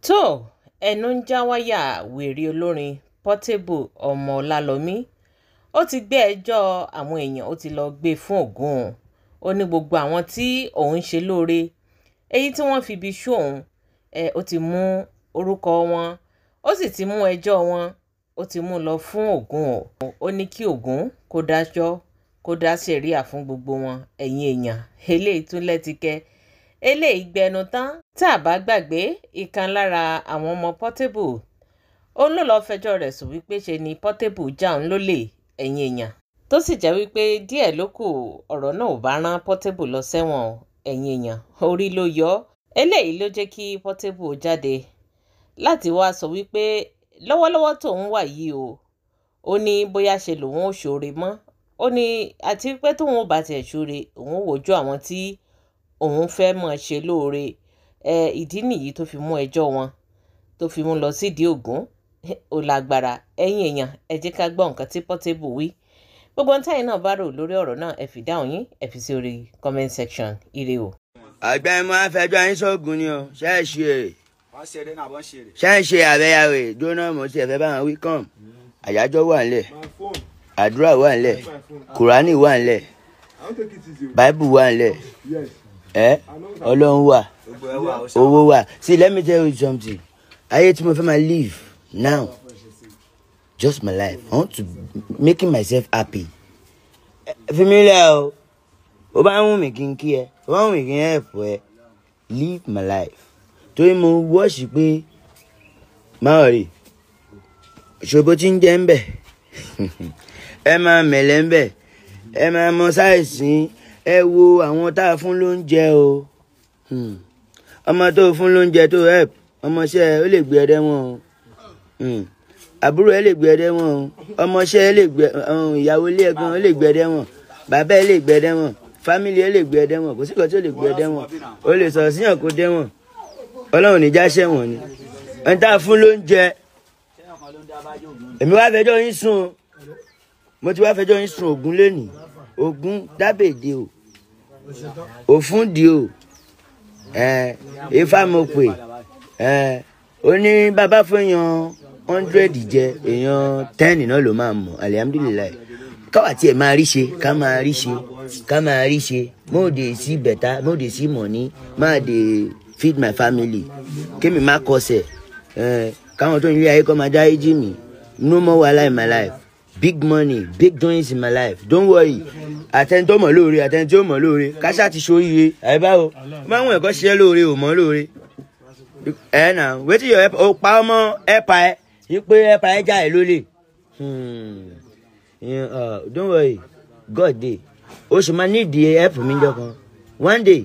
tó ẹnu ń já wáyà Werey Olorin Portable ọmọ Ọlálọ́mí ó ti gbé ẹjọ́ àwọn èèyàn ó ti lọ gbé fún Ògún ó ní gbogbo àwọn tí òun ṣe lóore èyí tí wọ́n fi ibi ṣú òun ó ti mú orúkọ wọn ó sì ti mú ẹjọ́ wọn ó ti mú lọ fún Ògún ó ní kí Ògún kó dájọ́ kó dá ṣẹ̀ríà fún gbogbo wọn ẹ̀yin èèyàn eléyìí tún lẹ́tìkẹ́ eléyìí gbẹnu tán tá a bá gbàgbé ìkan lára àwọn ọmọ Portable òun ló lọ́ọ́ fẹjọ́ rẹ̀ sùn wípé ṣe ni Portable já òun lólè ẹ̀yin èèyàn tó sì jẹ́ wípé díẹ̀ ló kù ọ̀rọ̀ náà ò bá rán Portable lọ sẹ́wọ̀n ẹ̀yin èèyàn orí ló yọ eléyìí ló jẹ́ kí Portable jáde láti wá sọ wípé lọ́wọ́lọ́wọ́ tóun wà yìí ó ní bóyá ṣe lòun ò ṣoore mọ́ ó ní àti pé tóun ò bá tiẹ̀ ṣoore òun ò wojú àwọn tí òun fẹ́ mọ̀ ṣe lóore ìdí nìyí tó fi mú ẹjọ́ wọn tó fi mú lọ sídìí Ògún ó lágbára ẹ̀yin èèyàn ẹ jẹ́ ká gbọ́ nǹkan tí Portable wí gbogbo ohun táyìn náà bá rò lórí ọ̀rọ̀ náà ẹ fi dáhùn yín ẹ fi sí orí comment section ire o. ọ̀gbẹ́ni mo á fẹjọ́ yín sóògùn ni o ṣe é ṣe èrè ṣe é ṣe àbẹ́yàwó jóná mo ti ẹ̀fẹ́ bá wọn wí kàn àyájọ́ wà ńlẹ̀ àdúrà wà ńlẹ̀ kùránì wà ńlẹ̀ báíbù wà ńlẹ̀ ọlọ́run wà owó wà. See, let me tell you something. Ayé tí mo fẹ́ máa live now just my life. I want to making myself happy. Familiar o. Ó bá wù mí kí n kí ẹ, ó bá wù mí kí n help ẹ. Live my life. Torí mo wọ́ọ̀ṣì pé máa rí ṣòbó tí ń jẹ́ ń bẹ̀. Ẹ máa mẹ̀lẹ́ ń bẹ̀. Ẹ máa mọ sáìsì. Ẹ wo àwọn tá a fún lóúnjẹ o. Ọmọ tó fún lóúnjẹ tó help ọmọọṣẹ́ ó lè gbé ẹdẹ wọn o. Àbúrò ẹ lè gbé ẹdẹ wọn o. Ọmọọṣẹ́ ẹ lè gbé ìyàwó ilé ẹ̀gbọ́n ẹ lè gbé ẹdẹ wọn. Bàbá ẹ lè gbé ẹdẹ wọn. Fámìlì ẹ lè gbé ẹdẹ wọn. Kò sí kan tí ó lè gbé ẹdẹ wọn. O lè sọ̀rọ̀ síyàn kó dẹ wọn. Ọlọ́run ní jáṣẹ́ wọn ni. Ẹni tá a fún lóúnjẹ. Èmi wá fẹjọ́ yín sùn o. Mo ti wá fẹjọ́ yín sùn Ògún lénìí. Ògún dábèdè o. Òfúndì o. Ifá mo pè ó ní bàbá fún èèyàn 100 jẹ èèyàn 10 náà ló máa mọ̀ alihamudulilayi káwá tí ẹ máa rí ṣe ká máa rí ṣe ká máa rí ṣe mo dey see better mo dey see money ma dey feed my family kémi má kọsẹ̀ káwọn tó ń lé ayé kọ́ máa dá éjì mi no more wahala in my life big money big doings in my life don't worry àtẹni tó mọ̀ lóore àtẹni tí ó mọ̀ lóore káṣá ti ṣoríire àyíbáwo máa ń wọ̀ ẹ̀kọ́ ṣiṣẹ́ lóore ò mọ̀ lóore na wetin your help o pa ọmọ ẹ̀pà ẹ̀ yí pé ẹ̀pà ẹ̀ já ẹ̀ lólè don't worry God dey o ṣì máa need the help mi jọ kan one day